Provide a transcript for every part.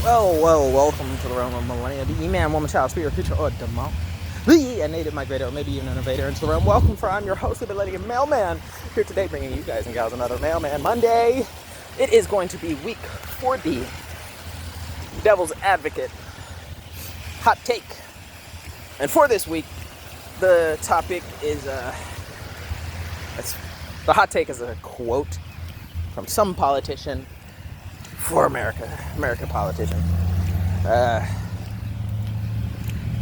Well, welcome to the realm of Millenia, the man, woman, child, spirit, creature, or demon. A native migrator, or maybe even an invader into the realm. Welcome, for I'm your host, the Millennium Mailman, here today bringing you guys and gals another Mailman Monday. It is going to be week 40, Devil's Advocate, hot take. And for this week, the topic is, the hot take is a quote from some politician for American politician.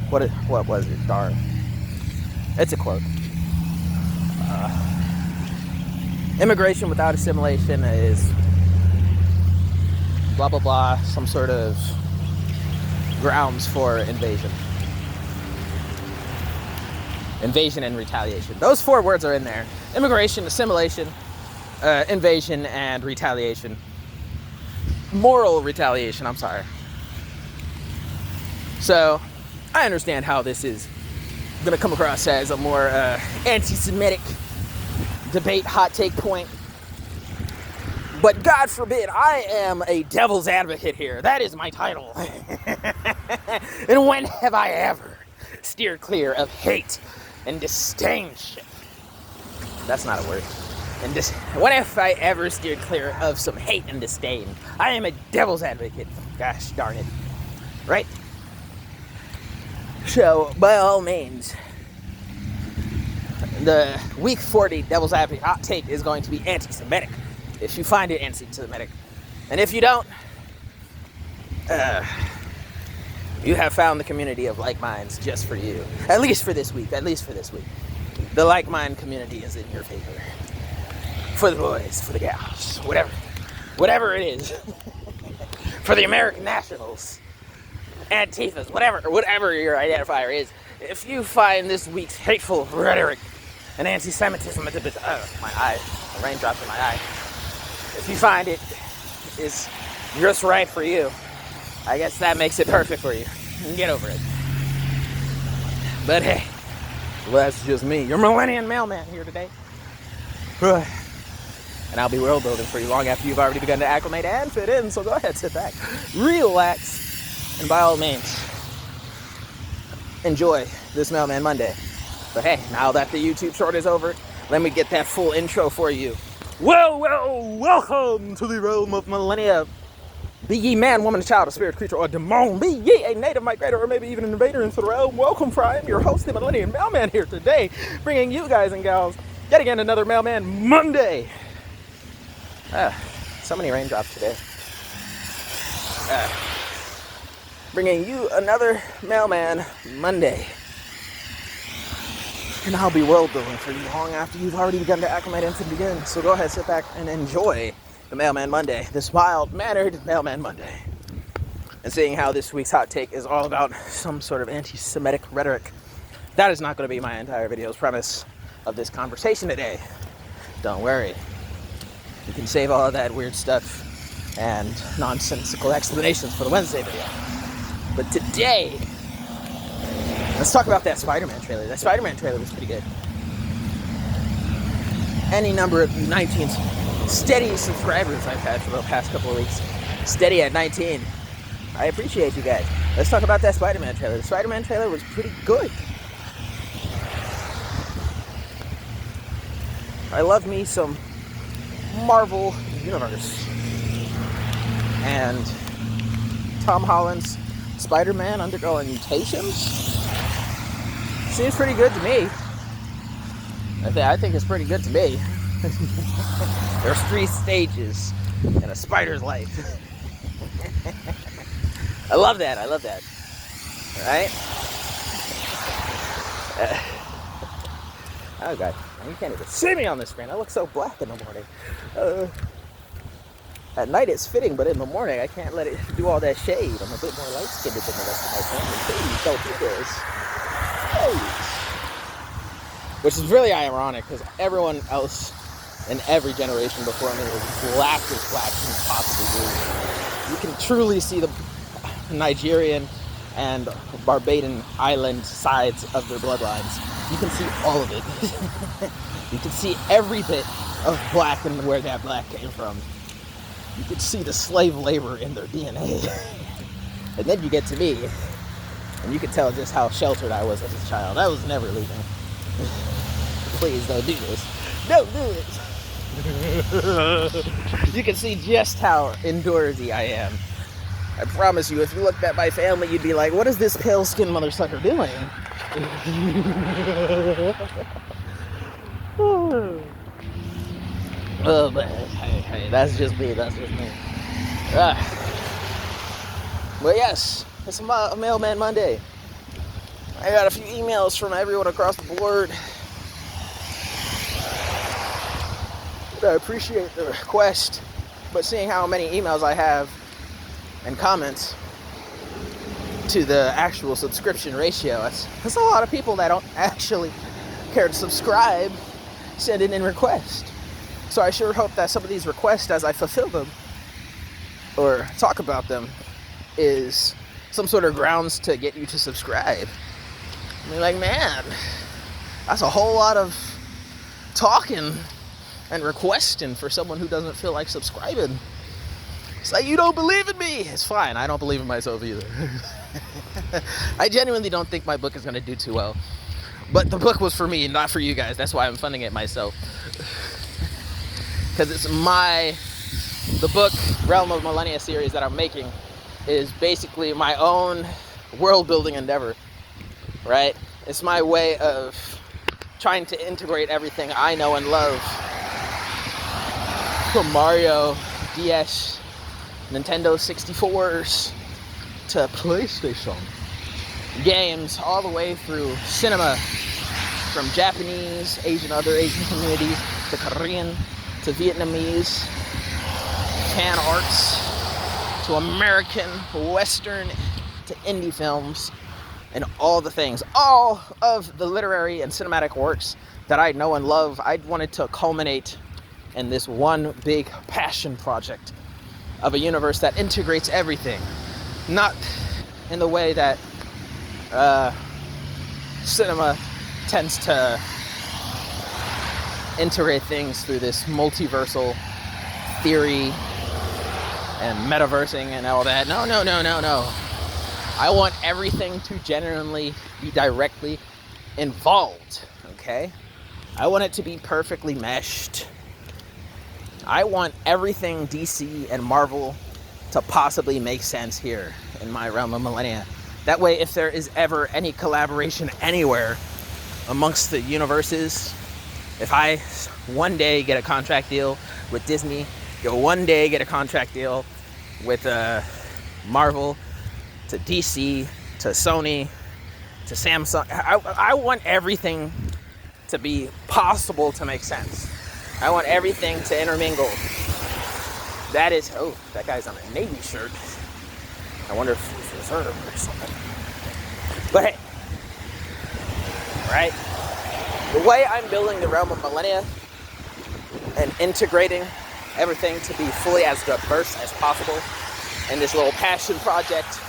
What was it? Darn. It's a quote. Immigration without assimilation is blah blah blah, some sort of grounds for invasion. Invasion and retaliation. Those four words are in there. Immigration, assimilation, invasion, and retaliation. Moral retaliation, I'm sorry. So, I understand how this is going to come across as a more anti-Semitic debate hot take point. But God forbid, I am a devil's advocate here. That is my title. And when have I ever steered clear of hate and disdainship? That's not a word. And when have I ever steered clear of some hate and disdain? I am a devil's advocate. Gosh darn it. Right? So, by all means, the week 40 devil's advocate hot take is going to be anti-Semitic. If you find it anti-Semitic. And if you don't, you have found the community of like minds just for you. At least for this week. The like mind community is in your favor. For the boys, for the gals, whatever it is. For the American nationals, Antifas, whatever your identifier is. If you find this week's hateful rhetoric and anti-Semitism, my eye, a raindrop in my eye. If you find it is just right for you, I guess that makes it perfect for you. Get over it. But hey, well, that's just me. Your Millennian mailman here today. And I'll be world building for you long after you've already begun to acclimate and fit in. So go ahead, sit back, relax, and by all means, enjoy this Mailman Monday. But hey, now that the YouTube short is over, let me get that full intro for you. Well, welcome to the realm of Millenia. Be ye man, woman, child, a spirit, creature, or demon. Be ye a native migrator, or maybe even an invader into the realm. Welcome, for I am your host, the Millennium Mailman, here today, bringing you guys and gals yet again another Mailman Monday. So many raindrops today. Bringing you another Mailman Monday. And I'll be world building for you long after you've already begun to acclimate and to begin. So go ahead, sit back, and enjoy the Mailman Monday, this mild-mannered Mailman Monday. And seeing how this week's hot take is all about some sort of anti-Semitic rhetoric, that is not going to be my entire video's premise of this conversation today. Don't worry. You can save all of that weird stuff and nonsensical explanations for the Wednesday video. But today, let's talk about that Spider-Man trailer. That Spider-Man trailer was pretty good. Any number of you 19 steady subscribers I've had for the past couple of weeks. Steady at 19. I appreciate you guys. Let's talk about that Spider-Man trailer. The Spider-Man trailer was pretty good. I love me some Marvel Universe. And Tom Holland's Spider-Man undergoing mutations seems pretty good to me. I think it's pretty good to me. There's 3 stages in a spider's life. I love that. Right? Oh God, you can't even see me on the screen. I look so black in the morning. At night it's fitting, but in the morning I can't let it do all that shade. I'm a bit more light-skinned than the rest of my family. Please don't do this. Please. Which is really ironic, because everyone else in every generation before me was black as black can possibly be. You can truly see the Nigerian and Barbadian island sides of their bloodlines. You can see all of it. You can see every bit of black and where that black came from. You can see the slave labor in their DNA. And then you get to me, and you can tell just how sheltered I was as a child. I was never leaving. Please don't do this. Don't do this. You can see just how indoorsy I am. I promise you, if you looked at my family, you'd be like, what is this pale-skinned motherfucker doing? Oh, but hey, that's just me. But yes, it's a Mailman Monday. I got a few emails from everyone across the board. I appreciate the request, but seeing how many emails I have and comments to the actual subscription ratio, that's a lot of people that don't actually care to subscribe sending in requests. So I sure hope that some of these requests, as I fulfill them or talk about them, is some sort of grounds to get you to subscribe. I mean, like, man, that's a whole lot of talking and requesting for someone who doesn't feel like subscribing. It's like, you don't believe in me. It's fine. I don't believe in myself either. I genuinely don't think my book is going to do too well. But the book was for me, not for you guys. That's why I'm funding it myself. Because the book, Realm of Millenia series that I'm making, is basically my own world-building endeavor, right? It's my way of trying to integrate everything I know and love, from Mario, DS, Nintendo 64s, to PlayStation games, all the way through cinema, from Japanese, other Asian communities, to Korean, to Vietnamese, fan arts, to American, Western, to indie films, and all the things, all of the literary and cinematic works that I know and love. I wanted to culminate in this one big passion project of a universe that integrates everything, not in the way that cinema tends to integrate things through this multiversal theory and metaversing and all that. No. I want everything to genuinely be directly involved, okay? I want it to be perfectly meshed. I want everything DC and Marvel to possibly make sense here in my realm of Millenia. That way, if there is ever any collaboration anywhere amongst the universes, if I one day get a contract deal with Disney, one day get a contract deal with Marvel, to DC, to Sony, to Samsung, I want everything to be possible to make sense. I want everything to intermingle. That is, oh, that guy's on a Navy shirt. I wonder if he's reserved or something. But hey, right? The way I'm building the realm of Millenia and integrating everything to be fully as diverse as possible in this little passion project,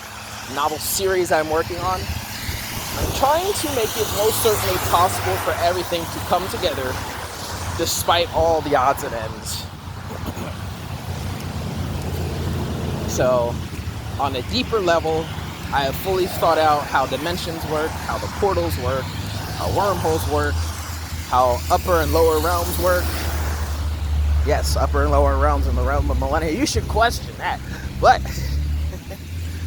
novel series I'm working on, I'm trying to make it most certainly possible for everything to come together despite all the odds and ends. So, on a deeper level, I have fully thought out how dimensions work, how the portals work, how wormholes work, how upper and lower realms work. Yes, upper and lower realms in the realm of Millenia. You should question that. But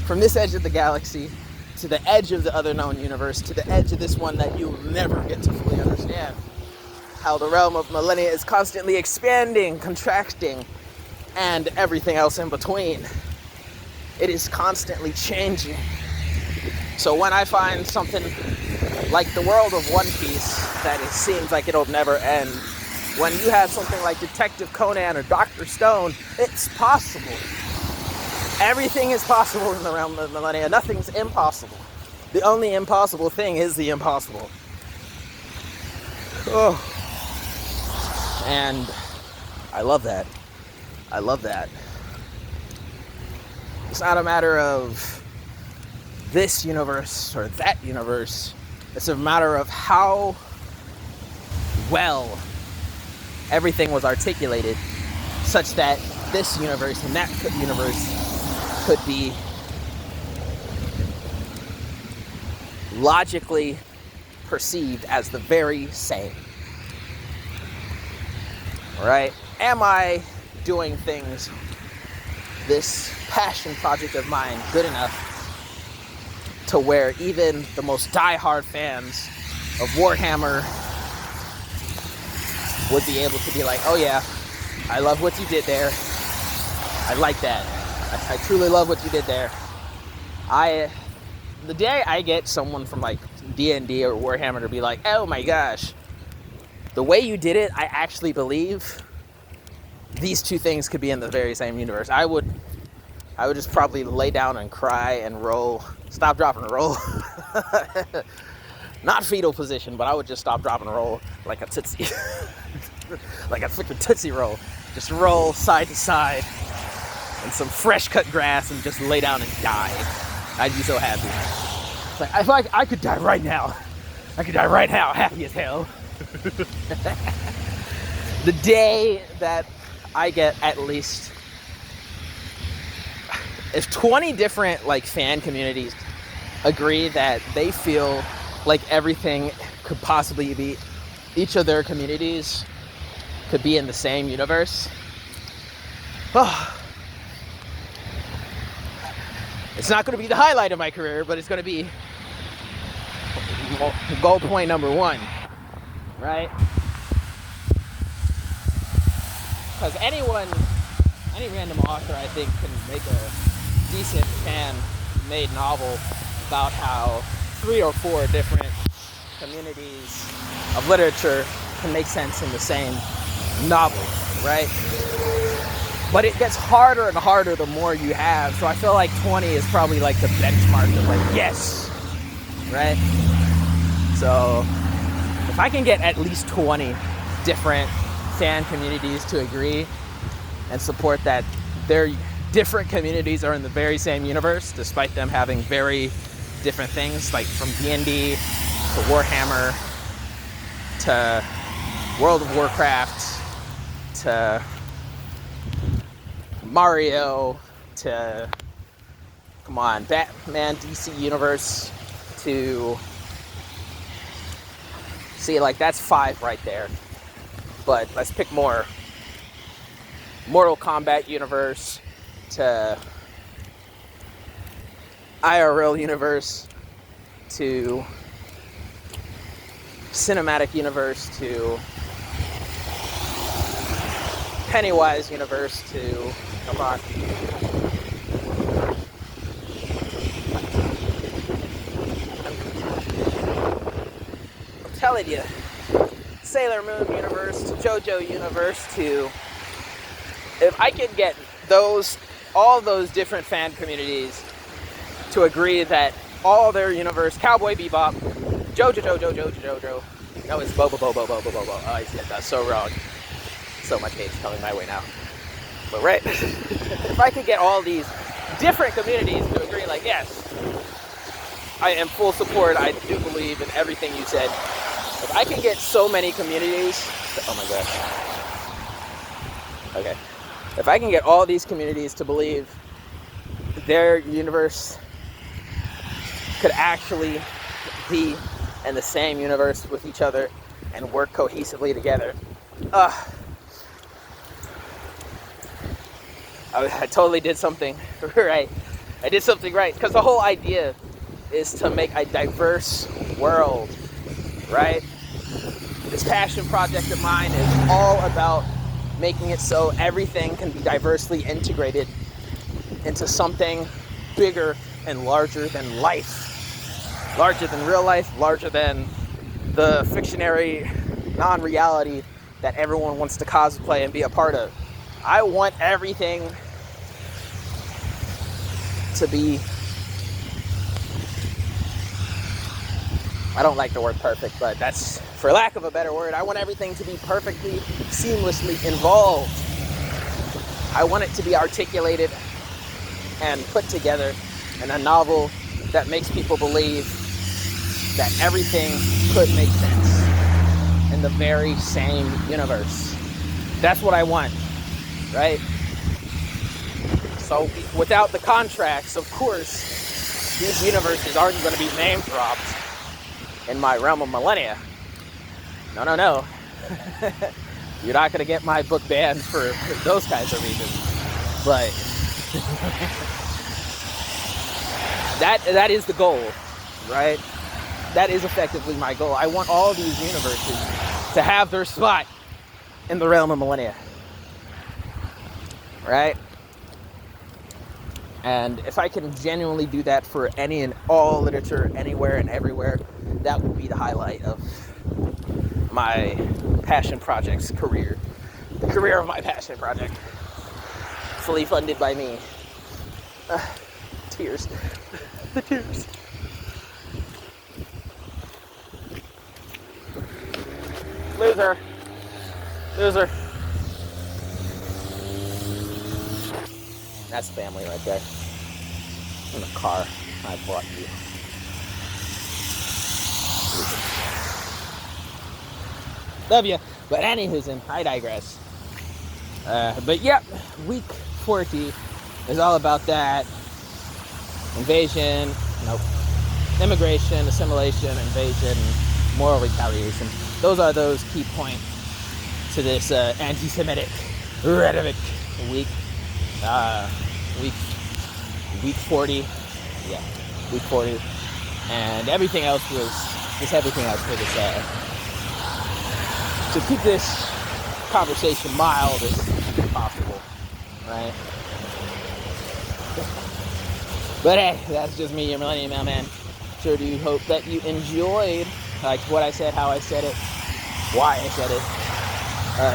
from this edge of the galaxy to the edge of the other known universe, to the edge of this one that you'll never get to fully understand, how the realm of Millenia is constantly expanding, contracting, and everything else in between. It is constantly changing. So when I find something like the world of One Piece that it seems like it'll never end, when you have something like Detective Conan or Dr. Stone, it's possible. Everything is possible in the realm of Millenia. Nothing's impossible. The only impossible thing is the impossible. Oh. And I love that. I love that. It's not a matter of this universe or that universe. It's a matter of how well everything was articulated such that this universe and that universe could be logically perceived as the very same. Right? Am I doing things, this passion project of mine, good enough to where even the most diehard fans of Warhammer would be able to be like, oh yeah, I love what you did there. I like that. I truly love what you did there. The day I get someone from like D&D or Warhammer to be like, oh my gosh, the way you did it, I actually believe these two things could be in the very same universe. I would just probably lay down and cry and roll, stop, drop, and roll. Not fetal position, but I would just stop, drop, and roll like a Tootsie. Like a freaking Tootsie Roll. Just roll side to side in some fresh cut grass and just lay down and die. I'd be so happy. Like, I could die right now. I could die right now, happy as hell. The day that I get at least, if 20 different like fan communities agree that they feel like everything could possibly be, each of their communities could be in the same universe. Oh. It's not going to be the highlight of my career, but it's going to be goal point number one, right? Because any random author, I think, can make a decent fan-made novel about how 3 or 4 different communities of literature can make sense in the same novel, right? But it gets harder and harder the more you have. So I feel like 20 is probably like the benchmark of like, yes, right? So if I can get at least 20 different fan communities to agree and support that their different communities are in the very same universe, despite them having very different things, like from D&D to Warhammer to World of Warcraft to Mario to, come on, Batman DC Universe to, see, like that's 5 right there. But let's pick more. Mortal Kombat Universe to IRL Universe to Cinematic Universe to Pennywise Universe to, come on, I'm telling you, Sailor Moon Universe to JoJo Universe to, if I could get all those different fan communities to agree that all their universe, Cowboy Bebop, JoJo, no, it's Bobo. Oh, I said that's so wrong. So much hate's coming my way now. But right, if I could get all these different communities to agree, like, yes, I am full support, I do believe in everything you said. If I can get so many communities, oh my gosh. Okay. If I can get all these communities to believe their universe could actually be in the same universe with each other and work cohesively together, I totally did something right. I did something right, because the whole idea is to make a diverse world, right? This passion project of mine is all about making it so everything can be diversely integrated into something bigger and larger than life. Larger than real life, larger than the fictionary non-reality that everyone wants to cosplay and be a part of. I want everything to be, I don't like the word perfect, but that's, for lack of a better word, I want everything to be perfectly, seamlessly involved. I want it to be articulated and put together in a novel that makes people believe that everything could make sense in the very same universe. That's what I want, right? So without the contracts, of course, these universes aren't going to be name dropped. in my realm of Millenia. No, no, no. You're not going to get my book banned for those kinds of reasons. But that is the goal, right? That is effectively my goal. I want all these universes to have their spot in the realm of Millenia, right? And if I can genuinely do that for any and all literature, anywhere and everywhere, that would be the highlight of my passion project's career. The career of my passion project. Fully funded by me. Tears. The tears. Loser. Loser. That's family right there. In the car I brought you. Love you. But anywho's, I digress. But yep, week 40 is all about that. Invasion, nope. Immigration, assimilation, invasion, moral retaliation. Those are those key points to this anti-Semitic rhetoric week. Week 40. Yeah, week 40. And everything else was just everything else for this to keep this conversation mild as possible, right? But hey, that's just me, your Millennium Mailman. Sure do hope that you enjoyed like what I said, how I said it, why I said it.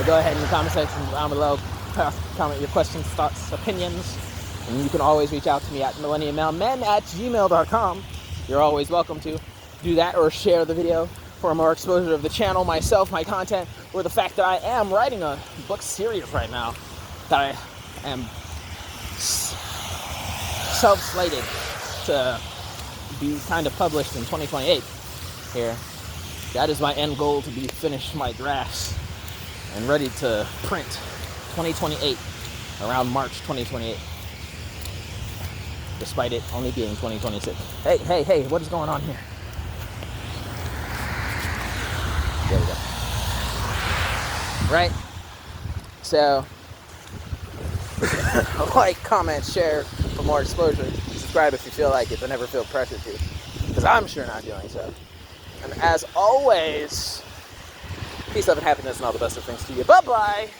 Go ahead in the comment section down below, comment your questions, thoughts, opinions, and you can always reach out to me at MILLENIANmailmen@gmail.com. You're always welcome to do that or share the video for more exposure of the channel, myself, my content, or the fact that I am writing a book series right now that I am self-slated to be kind of published in 2028 here. That is my end goal, to be finished my drafts and ready to print 2028, around March 2028, despite it only being 2026. Hey, what is going on here? There we go. Right? So, like, comment, share for more exposure. Subscribe if you feel like it, but never feel pressure to, because I'm sure not doing so. And as always, peace, love, and happiness, and all the best of things to you. Bye-bye!